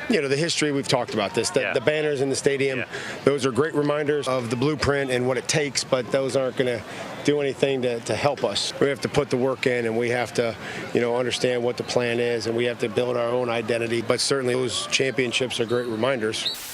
You know, the history, we've talked about this. The banners in the stadium, those are great reminders of the blueprint and what it takes, but those aren't going to do anything to help us. We have to put the work in, and we have to, you know, understand what the plan is, and we have to build our own identity. But certainly those championships are great reminders.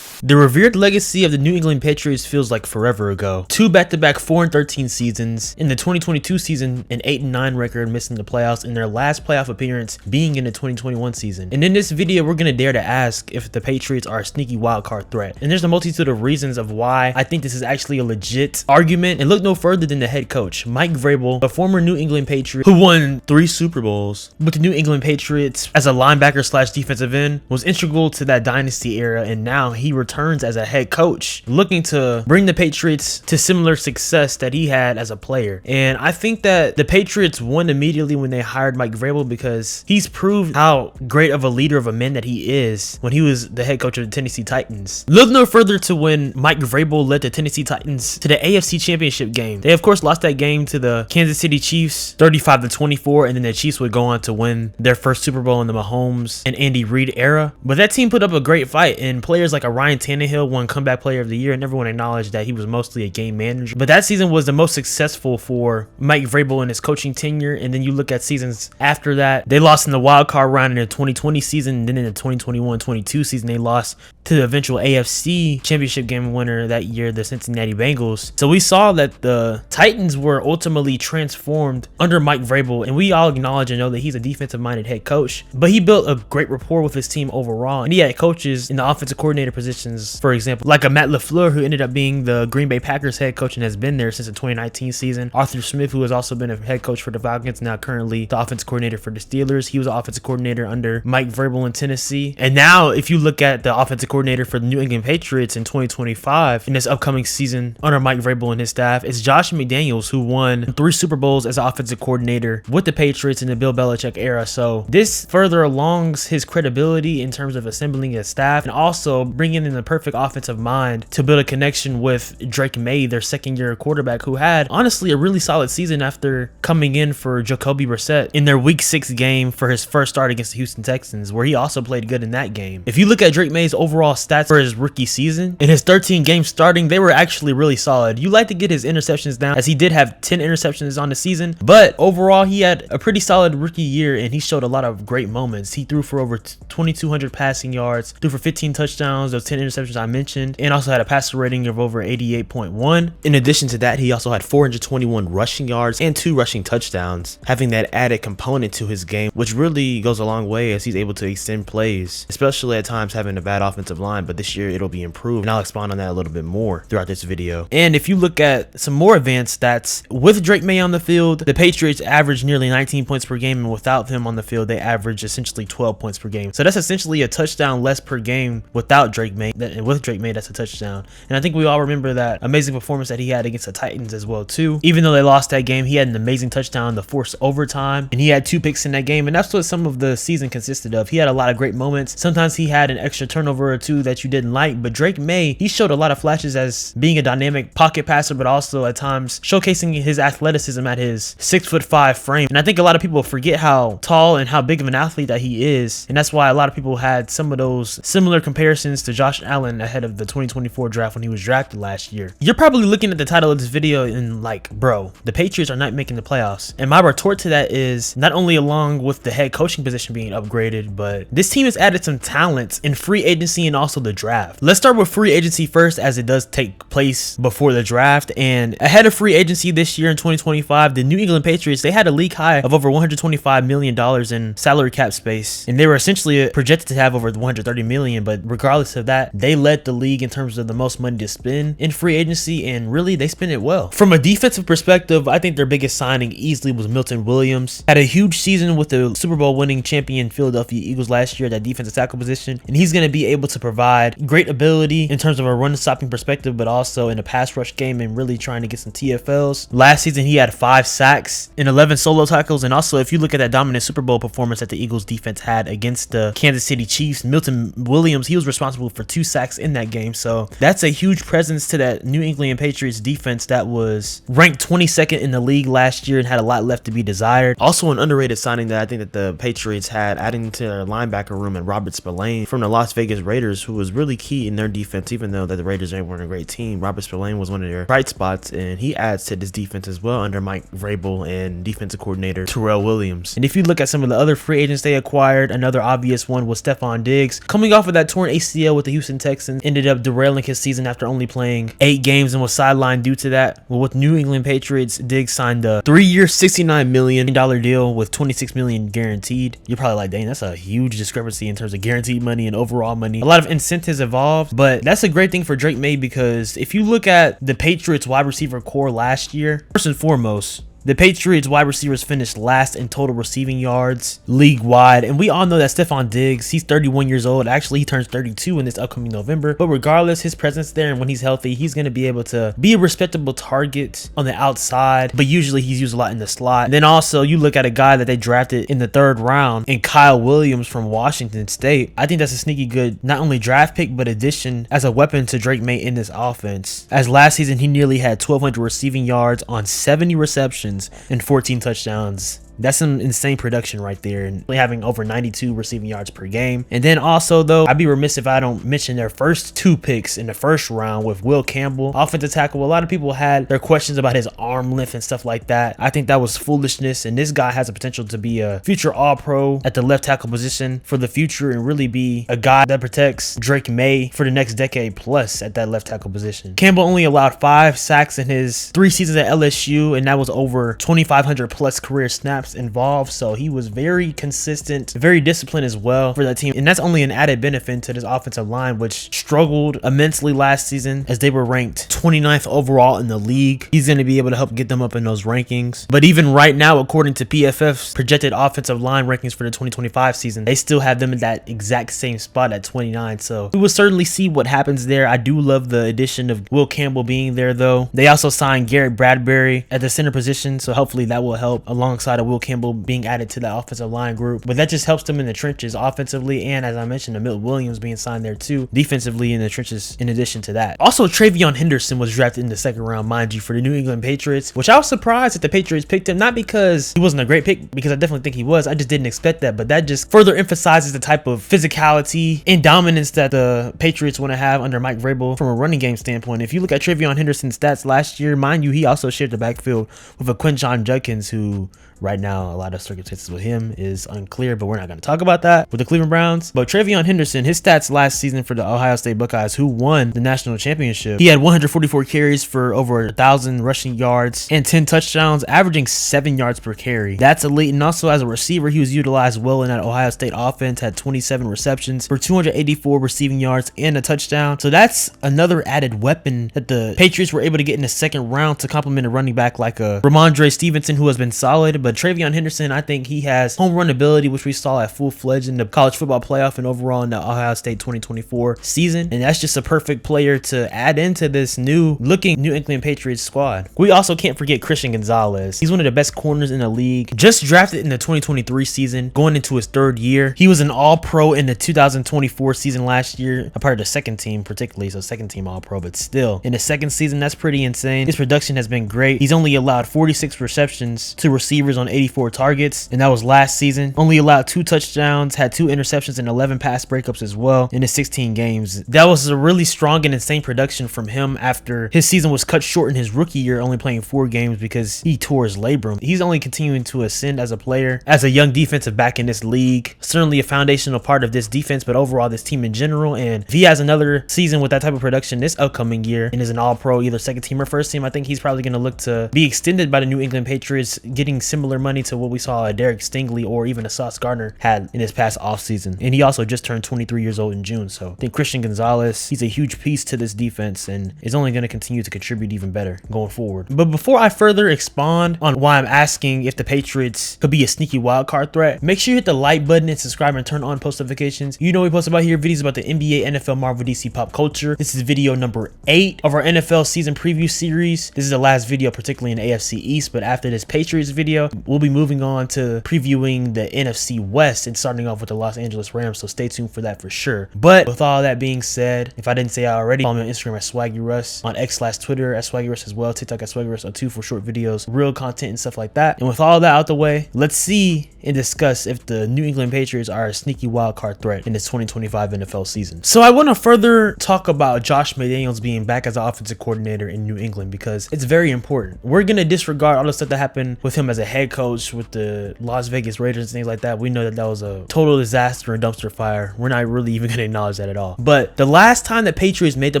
The revered legacy of the New England Patriots feels like forever ago. 2 back-to-back 4-13 seasons, in the 2022 season an 8-9 record, missing the playoffs, and their last playoff appearance being in the 2021 season. And in this video, we're gonna dare to ask if the Patriots are a sneaky wildcard threat. And there's a multitude of reasons of why I think this is actually a legit argument, and look no further than the head coach, Mike Vrabel, a former New England Patriot who won 3 Super Bowls with the New England Patriots as a linebacker slash defensive end, was integral to that dynasty era, and now he returns as a head coach, looking to bring the Patriots to similar success that he had as a player. And I think that the Patriots won immediately when they hired Mike Vrabel, because he's proved how great of a leader of a man that he is when he was the head coach of the Tennessee Titans. Look no further to when Mike Vrabel led the Tennessee Titans to the AFC Championship game. They of course lost that game to the Kansas City Chiefs 35-24, and then the Chiefs would go on to win their first Super Bowl in the Mahomes and Andy Reid era. But that team put up a great fight, and players like a Ryan Tannehill won comeback player of the year, and everyone acknowledged that he was mostly a game manager. But that season was the most successful for Mike Vrabel in his coaching tenure. And then you look at seasons after that, they lost in the wild card round in the 2020 season, and then in the 2021-22 season they lost to the eventual AFC championship game winner that year, the Cincinnati Bengals. So we saw that the Titans were ultimately transformed under Mike Vrabel, and we all acknowledge and know that he's a defensive minded head coach, but he built a great rapport with his team overall. And he had coaches in the offensive coordinator positions, for example, like a Matt LaFleur, who ended up being the Green Bay Packers head coach and has been there since the 2019 season. Arthur Smith, who has also been a head coach for the Falcons, now currently the offensive coordinator for the Steelers. He was an offensive coordinator under Mike Vrabel in Tennessee. And now if you look at the offensive coordinator for the New England Patriots in 2025 in this upcoming season under Mike Vrabel and his staff, it's Josh McDaniels, who won 3 Super Bowls as offensive coordinator with the Patriots in the Bill Belichick era. So this further alongs his credibility in terms of assembling a staff, and also bringing in the perfect offensive mind to build a connection with Drake Maye, their second-year quarterback, who had honestly a really solid season after coming in for Jacoby Brissett in their Week 6 game for his first start against the Houston Texans, where he also played good in that game. If you look at Drake Maye's overall stats for his rookie season, in his 13 games starting, they were actually really solid. You like to get his interceptions down, as he did have 10 interceptions on the season, but overall he had a pretty solid rookie year, and he showed a lot of great moments. He threw for over 2,200 passing yards, threw for 15 touchdowns, those 10 interceptions I mentioned, and also had a passer rating of over 88.1. In addition to that, he also had 421 rushing yards and 2 rushing touchdowns, having that added component to his game, which really goes a long way as he's able to extend plays, especially at times having a bad offensive line. But this year it'll be improved, and I'll expand on that a little bit more throughout this video. And if you look at some more advanced stats, with Drake Maye on the field, the Patriots averaged nearly 19 points per game, and without him on the field, they averaged essentially 12 points per game. So that's essentially a touchdown less per game without Drake Maye. With Drake Maye, that's a touchdown. And I think we all remember that amazing performance that he had against the Titans as well too. Even though they lost that game, he had an amazing touchdown to force overtime, and he had 2 picks in that game, and that's what some of the season consisted of. He had a lot of great moments. Sometimes he had an extra turnover or 2 that you didn't like, but Drake Maye, he showed a lot of flashes as being a dynamic pocket passer, but also at times showcasing his athleticism at his 6'5" frame. And I think a lot of people forget how tall and how big of an athlete that he is, and that's why a lot of people had some of those similar comparisons to Josh Allen ahead of the 2024 draft when he was drafted last year. You're probably looking at the title of this video and like, bro, the Patriots are not making the playoffs. And my retort to that is, not only along with the head coaching position being upgraded, but this team has added some talent in free agency and also the draft. Let's start with free agency first, as it does take place before the draft. And ahead of free agency this year in 2025, the New England Patriots, they had a league high of over $125 million in salary cap space, and they were essentially projected to have over $130 million. But regardless of that, they led the league in terms of the most money to spend in free agency, and really they spent it well. From a defensive perspective, I think their biggest signing easily was Milton Williams. Had a huge season with the Super Bowl winning champion Philadelphia Eagles last year at that defensive tackle position, and he's going to be able to provide great ability in terms of a run stopping perspective, but also in a pass rush game and really trying to get some TFLs. Last season he had 5 sacks and 11 solo tackles, and also if you look at that dominant Super Bowl performance that the Eagles defense had against the Kansas City Chiefs, Milton Williams, he was responsible for 2 sacks in that game. So that's a huge presence to that New England Patriots defense that was ranked 22nd in the league last year and had a lot left to be desired. Also an underrated signing that I think that the Patriots had, adding to their linebacker room, and Robert Spillane from the Las Vegas Raiders, who was really key in their defense. Even though that the Raiders weren't a great team, Robert Spillane was one of their bright spots, and he adds to this defense as well under Mike Vrabel and defensive coordinator Terrell Williams. And if you look at some of the other free agents they acquired, another obvious one was Stephon Diggs. Coming off of that torn ACL with the Houston Texans, ended up derailing his season after only playing 8 games and was sidelined due to that. Well, with New England Patriots, Diggs signed a 3-year, $69 million deal with $26 million guaranteed. You're probably like, dang, that's a huge discrepancy in terms of guaranteed money and overall money. A lot of incentives involved, but that's a great thing for Drake Maye, because if you look at the Patriots wide receiver core last year, first and foremost, the Patriots wide receivers finished last in total receiving yards league-wide, and we all know that Stephon Diggs, he's 31 years old. Actually, he turns 32 in this upcoming November, but regardless, his presence there, and when he's healthy, he's going to be able to be a respectable target on the outside, but usually he's used a lot in the slot. And then also, you look at a guy that they drafted in the 3rd round, in Kyle Williams from Washington State. I think that's a sneaky good, not only draft pick, but addition as a weapon to Drake Maye in this offense. As last season, he nearly had 1,200 receiving yards on 70 receptions and 14 touchdowns. That's some insane production right there, and having over 92 receiving yards per game. And then also, though, I'd be remiss if I don't mention their first 2 picks in the 1st round with Will Campbell, offensive tackle. A lot of people had their questions about his arm length and stuff like that. I think that was foolishness, and this guy has a potential to be a future All-Pro at the left tackle position for the future and really be a guy that protects Drake Maye for the next decade plus at that left tackle position. Campbell only allowed 5 sacks in his 3 seasons at LSU, and that was over 2,500 plus career snaps involved, so he was very consistent, very disciplined as well for that team, and that's only an added benefit to this offensive line, which struggled immensely last season as they were ranked 29th overall in the league. He's going to be able to help get them up in those rankings. But even right now, according to PFF's projected offensive line rankings for the 2025 season, they still have them in that exact same spot at 29, so we will certainly see what happens there. I do love the addition of Will Campbell being there, though. They also signed Garrett Bradbury at the center position, so hopefully that will help alongside of Will Campbell being added to the offensive line group. But that just helps them in the trenches offensively, and as I mentioned, Milton Williams being signed there too, defensively in the trenches in addition to that. Also, Travion Henderson was drafted in the 2nd round, mind you, for the New England Patriots, which I was surprised that the Patriots picked him, not because he wasn't a great pick, because I definitely think he was. I just didn't expect that, but that just further emphasizes the type of physicality and dominance that the Patriots want to have under Mike Vrabel from a running game standpoint. If you look at Travion Henderson's stats last year, mind you, he also shared the backfield with a Quinshon Judkins, who right now a lot of circumstances with him is unclear, but we're not going to talk about that with the Cleveland Browns. But Travion Henderson, his stats last season for the Ohio State Buckeyes, who won the national championship, he had 144 carries for over 1,000 rushing yards and 10 touchdowns, averaging 7 yards per carry. That's elite. And also as a receiver, he was utilized well in that Ohio State offense, had 27 receptions for 284 receiving yards and a touchdown. So that's another added weapon that the Patriots were able to get in the 2nd round to complement a running back like a Ramondre Stevenson, who has been solid. But Travion Henderson, I think he has home run ability, which we saw at full-fledged in the college football playoff and overall in the Ohio State 2024 season. And that's just a perfect player to add into this new-looking New England Patriots squad. We also can't forget Christian Gonzalez. He's one of the best corners in the league. Just drafted in the 2023 season, going into his 3rd year. He was an All-Pro in the 2024 season last year, a part of the 2nd team particularly, so 2nd team All-Pro, but still. In the 2nd season, that's pretty insane. His production has been great. He's only allowed 46 receptions to receivers on 84 targets, and that was last season. Only allowed 2 touchdowns, had 2 interceptions and 11 pass breakups as well in the 16 games. That was a really strong and insane production from him after his season was cut short in his rookie year, only playing 4 games because he tore his labrum. He's only continuing to ascend as a player, as a young defensive back in this league. Certainly a foundational part of this defense, but overall this team in general. And if he has another season with that type of production this upcoming year and is an All-Pro, either 2nd team or 1st team, I think he's probably going to look to be extended by the New England Patriots, getting similar money to what we saw Derek Stingley or even a Sauce Gardner had in his past offseason. And he also just turned 23 years old in June. So I think Christian Gonzalez, he's a huge piece to this defense and is only going to continue to contribute even better going forward. But before I further expand on why I'm asking if the Patriots could be a sneaky wildcard threat, make sure you hit the like button and subscribe and turn on post notifications. You know we post about here videos about the NBA, NFL, Marvel, DC, pop culture. This is video number 8 of our NFL season preview series. This is the last video, particularly in the AFC East, but after this Patriots video, we'll be moving on to previewing the NFC West and starting off with the Los Angeles Rams, so stay tuned for that for sure. But with all that being said, if I didn't say it already, follow me on Instagram at SwaggyRuss, on X/Twitter at SwaggyRuss as well, TikTok at SwaggyRuss02 for short videos, real content and stuff like that. And with all that out the way, let's see and discuss if the New England Patriots are a sneaky wild card threat in this 2025 NFL season. So I want to further talk about Josh McDaniels being back as an offensive coordinator in New England because it's very important. We're going to disregard all the stuff that happened with him as a head coach with the Las Vegas Raiders and things like that. We know that that was a total disaster and dumpster fire. We're not really even going to acknowledge that at all. But the last time the Patriots made the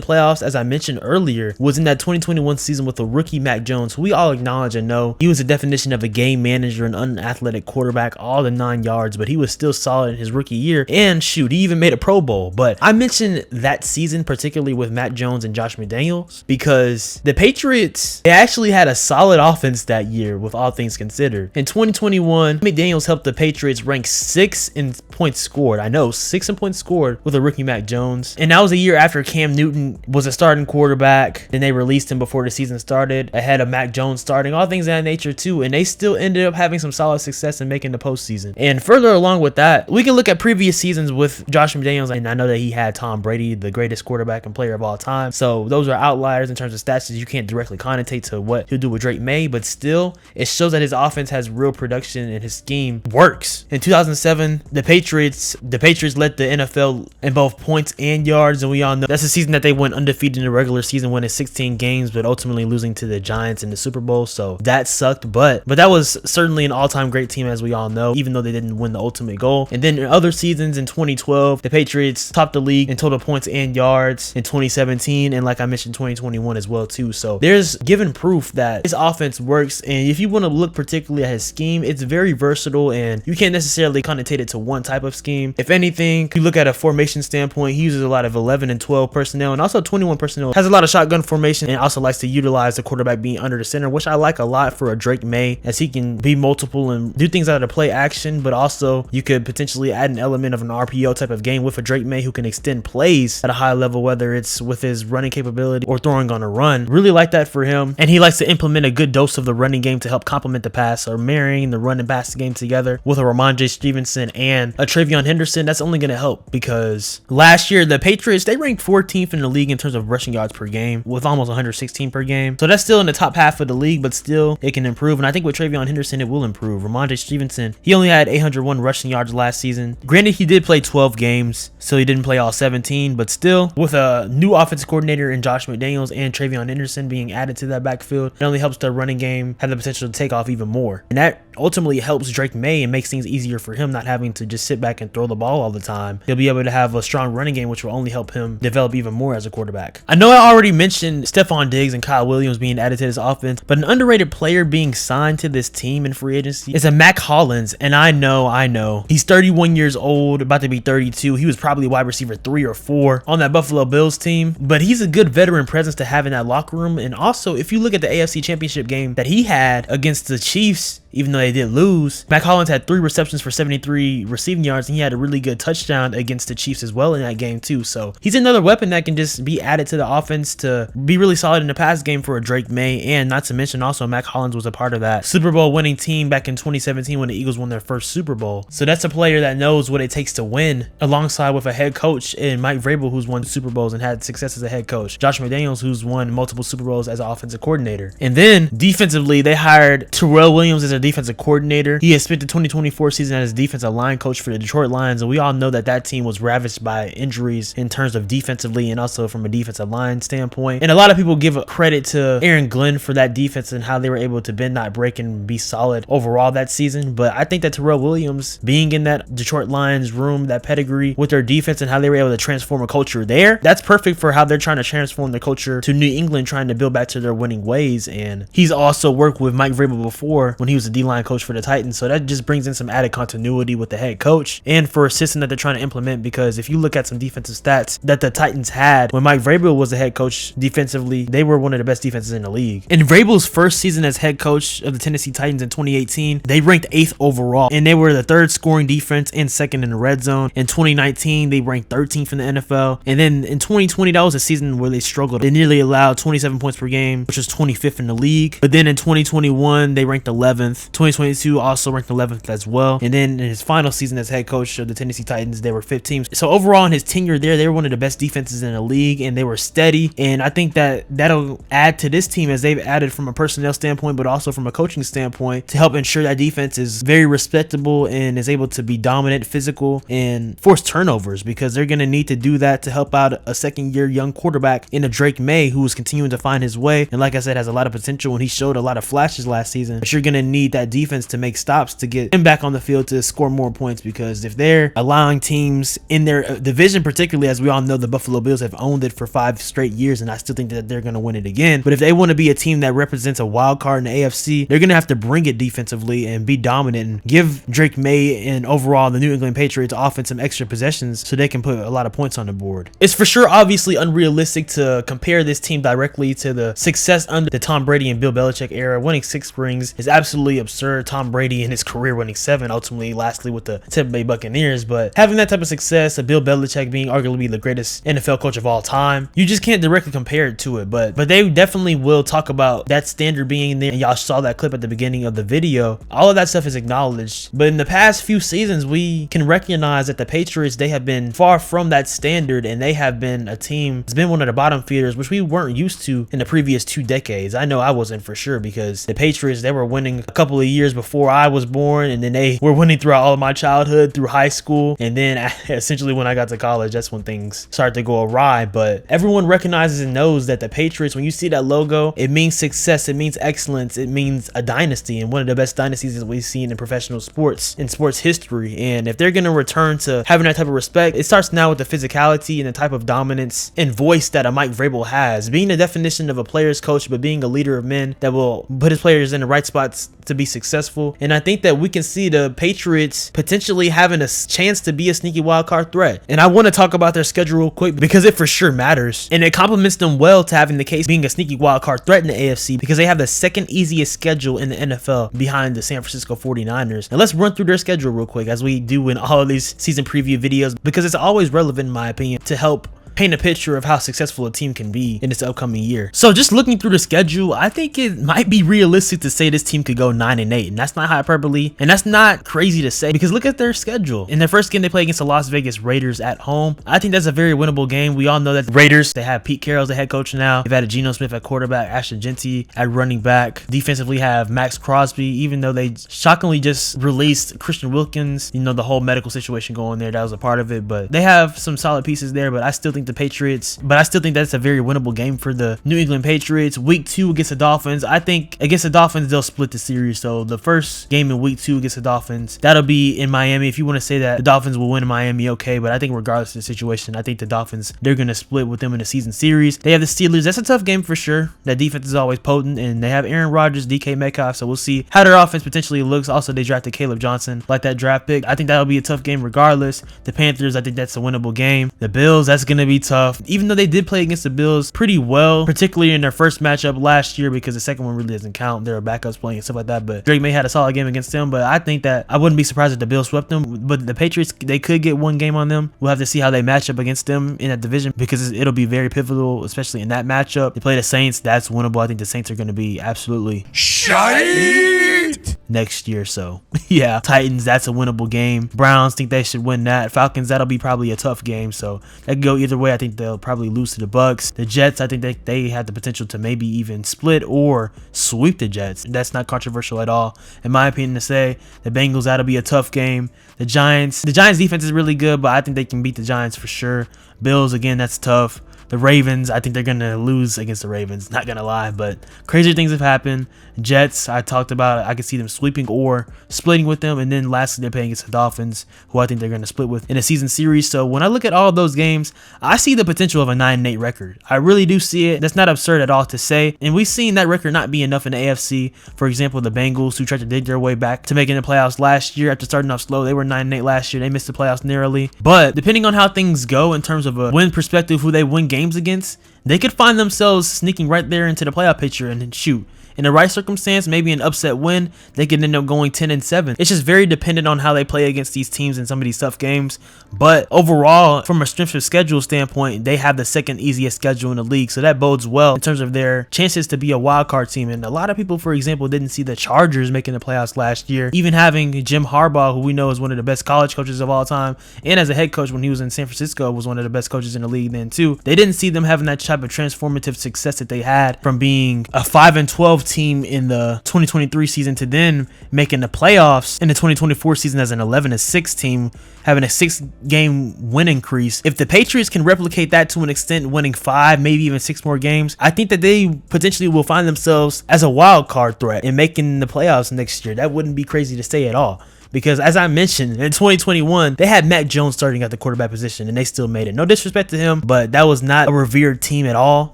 playoffs, as I mentioned earlier, was in that 2021 season with the rookie Mac Jones, who we all acknowledge and know he was a definition of a game manager, an unathletic quarterback, all the 9 yards, but he was still solid in his rookie year. And shoot, he even made a Pro Bowl. But I mentioned that season, particularly with Mac Jones and Josh McDaniels, because the Patriots, they actually had a solid offense that year with all things considered. In 2021, McDaniels helped the Patriots rank 6th in points scored. I know, 6th in points scored with a rookie Mac Jones. And that was a year after Cam Newton was a starting quarterback. Then they released him before the season started, ahead of Mac Jones starting, all things of that nature too. And they still ended up having some solid success in making the postseason. And further along with that, we can look at previous seasons with Josh McDaniels, and I know that he had Tom Brady, the greatest quarterback and player of all time. So those are outliers in terms of stats that you can't directly connotate to what he'll do with Drake Maye, but still, it shows that his offense has real production and his scheme works. In 2007, the Patriots led the NFL in both points and yards, and we all know that's a season that they went undefeated in the regular season, winning 16 games, but ultimately losing to the Giants in the Super Bowl. So that sucked, but that was certainly an all-time great team, as we all know, even though they didn't win the ultimate goal. And then in other seasons, in 2012, the Patriots topped the league in total points and yards. In 2017, and like I mentioned, 2021 as well too. So there's given proof that his offense works, and if you want to look particularly at his scheme, it's very versatile, and you can't necessarily connotate it to one type of scheme. If anything, you look at a formation standpoint, he uses a lot of 11 and 12 personnel, and also 21 personnel, has a lot of shotgun formation, and also likes to utilize the quarterback being under the center, which I like a lot for a Drake Maye, as he can be multiple and do things out of play action, but also you could potentially add an element of an RPO type of game with a Drake Maye who can extend plays at a high level, whether it's with his running capability or throwing on a run. Really like that for him. And he likes to implement a good dose of the running game to help complement the pass, or marrying the run and pass game together with a Ramondre Stevenson and a Travion Henderson. That's only going to help, because last year the Patriots, they ranked 14th in the league in terms of rushing yards per game with almost 116 per game. So that's still in the top half of the league, but still it can improve. And I think with Travion Henderson, it will improve. Ramondre Stevenson, he only had 801 rushing yards last season. Granted, he did play 12 games, so he didn't play all 17, but still, with a new offensive coordinator in Josh McDaniels and Travion Henderson being added to that backfield, it only helps the running game have the potential to take off even more. And that ultimately helps Drake Maye and makes things easier for him, not having to just sit back and throw the ball all the time. He'll be able to have a strong running game, which will only help him develop even more as a quarterback. I know I already mentioned Stephon Diggs and Kyle Williams being added to this offense, but an underrated player being signed to this team in free agency is a Mac Hollins. And I know he's 31 years old, about to be 32. He was probably wide receiver 3 or 4 on that Buffalo Bills team, but he's a good veteran presence to have in that locker room. And also, if you look at the AFC Championship game that he had against the Chiefs, even though they did lose, Mac Hollins had 3 receptions for 73 receiving yards, and he had a really good touchdown against the Chiefs as well in that game too. So he's another weapon that can just be added to the offense to be really solid in the pass game for a Drake Maye. And not to mention, also Mac Hollins was a part of that Super Bowl winning team back in 2017 when the Eagles won their first Super Bowl. So that's a player that knows what it takes to win, alongside with a head coach in Mike Vrabel, who's won Super Bowls and had success as a head coach, Josh McDaniels, who's won multiple Super Bowls as an offensive coordinator. And then defensively, they hired Terrell Williams as a defensive coordinator. He has spent the 2024 season as defensive line coach for the Detroit Lions, and we all know that that team was ravaged by injuries in terms of defensively and also from a defensive line standpoint. And a lot of people give credit to Aaron Glenn for that defense and how they were able to bend, not break, and be solid overall that season. But I think that Terrell Williams being in that Detroit Lions room, that pedigree with their defense and how they were able to transform a culture there, that's perfect for how they're trying to transform the culture to New England, trying to build back to their winning ways. And he's also worked with Mike Vrabel before when he was a D-line coach for the Titans, so that just brings in some added continuity with the head coach and for a system that they're trying to implement. Because if you look at some defensive stats that the Titans had when Mike Vrabel was the head coach defensively, they were one of the best defenses in the league. In Vrabel's first season as head coach of the Tennessee Titans in 2018, they ranked 8th overall, and they were the 3rd scoring defense and 2nd in the red zone. In 2019, they ranked 13th in the NFL, and then in 2020, that was a season where they struggled. They nearly allowed 27 points per game, which was 25th in the league. But then in 2021, they ranked 11th. 11th. 2022 also ranked 11th as well. And then in his final season as head coach of the Tennessee Titans, they were 15th. So overall in his tenure there, they were one of the best defenses in the league, and they were steady. And I think that that'll add to this team as they've added from a personnel standpoint, but also from a coaching standpoint, to help ensure that defense is very respectable and is able to be dominant, physical, and force turnovers, because they're going to need to do that to help out a second-year young quarterback in a Drake Maye who is continuing to find his way. And like I said, has a lot of potential, and he showed a lot of flashes last season. But you're going to need that defense to make stops to get him back on the field to score more points, because if they're allowing teams in their division, particularly, as we all know, the Buffalo Bills have owned it for 5 straight years, and I still think that they're going to win it again. But if they want to be a team that represents a wild card in the AFC, they're going to have to bring it defensively and be dominant and give Drake Maye and overall the New England Patriots offense some extra possessions so they can put a lot of points on the board. It's for sure obviously unrealistic to compare this team directly to the success under the Tom Brady and Bill Belichick era. Winning 6 rings is absolutely absurd. Tom Brady in his career winning 7, ultimately lastly with the Tampa Bay Buccaneers. But having that type of success, Bill Belichick being arguably the greatest NFL coach of all time, you just can't directly compare it to it. But they definitely will talk about that standard being there, and y'all saw that clip at the beginning of the video. All of that stuff is acknowledged. But in the past few seasons, we can recognize that the Patriots, they have been far from that standard, and they have been a team that's been one of the bottom feeders, which we weren't used to in the previous 2 decades. I know I wasn't, for sure, because the Patriots, they were winning a couple of years before I was born, and then they were winning throughout all of my childhood through high school, and then essentially when I got to college, that's when things started to go awry. But everyone recognizes and knows that the Patriots, when you see that logo, it means success, it means excellence, it means a dynasty, and one of the best dynasties that we've seen in professional sports, in sports history. And if they're going to return to having that type of respect, it starts now with the physicality and the type of dominance and voice that a Mike Vrabel has, being the definition of a player's coach, but being a leader of men that will put his players in the right spots to be successful. And I think that we can see the Patriots potentially having a chance to be a sneaky wild card threat. And I want to talk about their schedule real quick, because it for sure matters, and it complements them well to having the case being a sneaky wild card threat in the AFC, because they have the second easiest schedule in the NFL behind the San Francisco 49ers. And let's run through their schedule real quick, as we do in all of these season preview videos, because it's always relevant in my opinion to help paint a picture of how successful a team can be in this upcoming year. So just looking through the schedule, I think it might be realistic to say this team could go 9-8, and that's not hyperbole, and that's not crazy to say, because look at their schedule. In their first game, they play against the Las Vegas Raiders at home. I think that's a very winnable game. We all know that the Raiders, they have Pete Carroll as the head coach now. They've added Geno Smith at quarterback, Ashton Jeanty at running back. Defensively have Max Crosby, even though they shockingly just released Christian Wilkins. You know, the whole medical situation going there, that was a part of it, but they have some solid pieces there. But I still think that's a very winnable game for the New England Patriots. Week 2 against the Dolphins, I think against the Dolphins they'll split the series. So the first game in week 2 against the Dolphins, that'll be in Miami. If you want to say that the Dolphins will win in Miami, okay, but I think regardless of the situation, I think the Dolphins, they're going to split with them in the season series. They have the Steelers. That's a tough game for sure. That defense is always potent, and they have Aaron Rodgers, DK Metcalf, so we'll see how their offense potentially looks. Also, they drafted Caleb Johnson, like that draft pick. I think that'll be a tough game regardless. The Panthers, I think that's a winnable game. The Bills, that's going to be tough, even though they did play against the Bills pretty well, particularly in their first matchup last year, because the second one really doesn't count. There are backups playing and stuff like that, but Drake Maye had a solid game against them. But I think that I wouldn't be surprised if the Bills swept them, but the Patriots, they could get one game on them. We'll have to see how they match up against them in that division, because it'll be very pivotal, especially in that matchup. They play the Saints, that's winnable. I think the Saints are going to be absolutely shite next year. So yeah, Titans, that's a winnable game. Browns, think they should win that. Falcons, that'll be probably a tough game, so that could go either way. I think they'll probably lose to the Bucks. The Jets, I think they have the potential to maybe even split or sweep the Jets. That's not controversial at all, in my opinion, to say. The Bengals, that'll be a tough game. The Giants defense is really good, but I think they can beat the Giants for sure. Bills, again, that's tough. The Ravens, I think they're going to lose against the Ravens, not going to lie, but crazier things have happened. Jets, I talked about, I could see them sweeping or splitting with them. And then lastly, they're playing against the Dolphins, who I think they're going to split with in a season series. So when I look at all of those games, I see the potential of a 9-8 record. I really do see it. That's not absurd at all to say. And we've seen that record not be enough in the AFC. For example, the Bengals, who tried to dig their way back to making the playoffs last year after starting off slow. They were 9-8 last year. They missed the playoffs narrowly. But depending on how things go in terms of a win perspective, who they win games against, they could find themselves sneaking right there into the playoff picture. And shoot, In the right circumstance, maybe an upset win, they can end up going 10-7. It's just very dependent on how they play against these teams in some of these tough games. But overall, from a strength of schedule standpoint, they have the second easiest schedule in the league. So that bodes well in terms of their chances to be a wild card team. And a lot of people, for example, didn't see the Chargers making the playoffs last year. Even having Jim Harbaugh, who we know is one of the best college coaches of all time, and as a head coach when he was in San Francisco, was one of the best coaches in the league then too. They didn't see them having that type of transformative success that they had from being a 5-12 team in the 2023 season to then making the playoffs in the 2024 season as an 11-6 team, having a 6-game win increase. If the Patriots can replicate that to an extent, winning 5, maybe even 6 more games, I think that they potentially will find themselves as a wild card threat in making the playoffs next year. That wouldn't be crazy to say at all. Because as I mentioned, in 2021, they had Mac Jones starting at the quarterback position and they still made it. No disrespect to him, but that was not a revered team at all.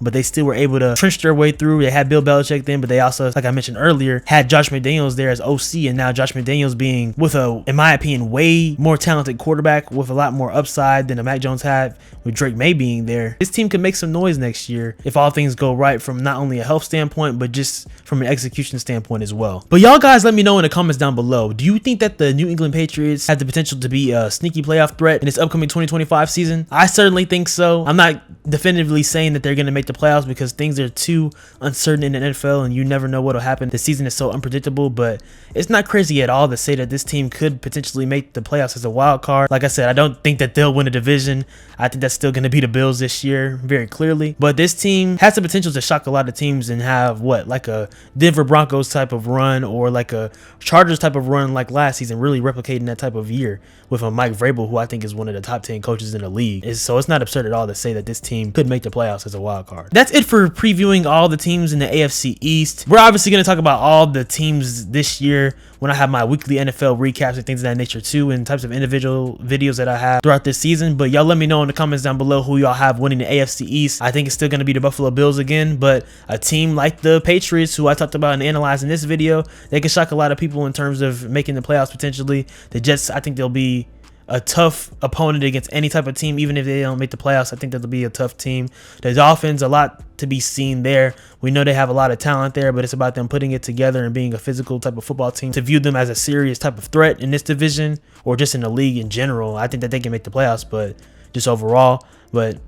But they still were able to trench their way through. They had Bill Belichick then, but they also, like I mentioned earlier, had Josh McDaniels there as OC. And now Josh McDaniels being with a, in my opinion, way more talented quarterback with a lot more upside than the Mac Jones had with Drake May being there. This team could make some noise next year if all things go right from not only a health standpoint, but just from an execution standpoint as well. But y'all guys let me know in the comments down below. Do you think that the New England Patriots have the potential to be a sneaky playoff threat in this upcoming 2025 season? I certainly think so. I'm not definitively saying that they're going to make the playoffs because things are too uncertain in the NFL and you never know what will happen. The season is so unpredictable, but it's not crazy at all to say that this team could potentially make the playoffs as a wild card. Like I said, I don't think that they'll win a division. I think that's still going to be the Bills this year, very clearly. But this team has the potential to shock a lot of teams and have what, like a Denver Broncos type of run or like a Chargers type of run like last season, really replicating that type of year with a Mike Vrabel, who I think is one of the top 10 coaches in the league. So it's not absurd at all to say that this team could make the playoffs as a wild card. That's it for previewing all the teams in the AFC East. We're obviously going to talk about all the teams this year when I have my weekly NFL recaps and things of that nature too, and types of individual videos that I have throughout this season. But y'all let me know in the comments down below who y'all have winning the AFC East. I think it's still going to be the Buffalo Bills again, but a team like the Patriots, who I talked about and analyzed in this video, they can shock a lot of people in terms of making the playoffs potentially. The Jets, I think they'll be a tough opponent against any type of team, even if they don't make the playoffs. I think that'll be a tough team. The Dolphins, a lot to be seen there. We know they have a lot of talent there, but it's about them putting it together and being a physical type of football team. To view them as a serious type of threat in this division or just in the league in general, I think that they can make the playoffs, but just overall. But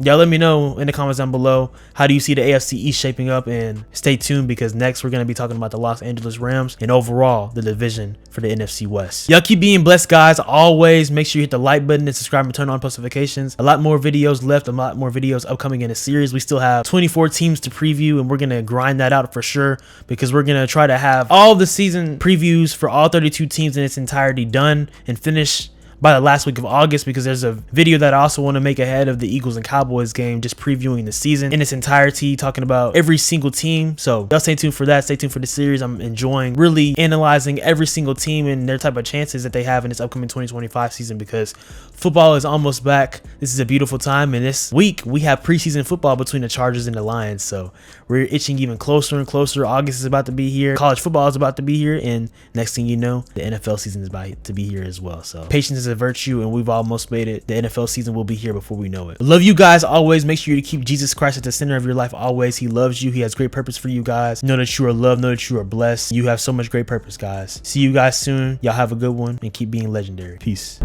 y'all let me know in the comments down below, how do you see the AFC East shaping up? And stay tuned because next we're going to be talking about the Los Angeles Rams and overall the division for the NFC West. Y'all keep being blessed, guys. Always make sure you hit the like button and subscribe and turn on post notifications. A lot more videos left, a lot more videos upcoming in the series. We still have 24 teams to preview and we're going to grind that out for sure because we're going to try to have all the season previews for all 32 teams in its entirety done and finished by the last week of August, because there's a video that I also want to make ahead of the Eagles and Cowboys game, just previewing the season in its entirety, talking about every single team. So y'all stay tuned for that. Stay tuned for the series. I'm enjoying really analyzing every single team and their type of chances that they have in this upcoming 2025 season, because football is almost back. This is a beautiful time, and this week we have preseason football between the Chargers and the Lions, so we're itching even closer and closer. August is about to be here. College football is about to be here, and next thing you know, the NFL season is about to be here as well. So patience is a virtue, and we've almost made it. The NFL season will be here before we know it. Love you guys always. Make sure to keep Jesus Christ at the center of your life always. He loves you. He has great purpose for you guys. Know that you are loved. Know that you are blessed. You have so much great purpose, guys. See you guys soon. Y'all have a good one and keep being legendary. Peace.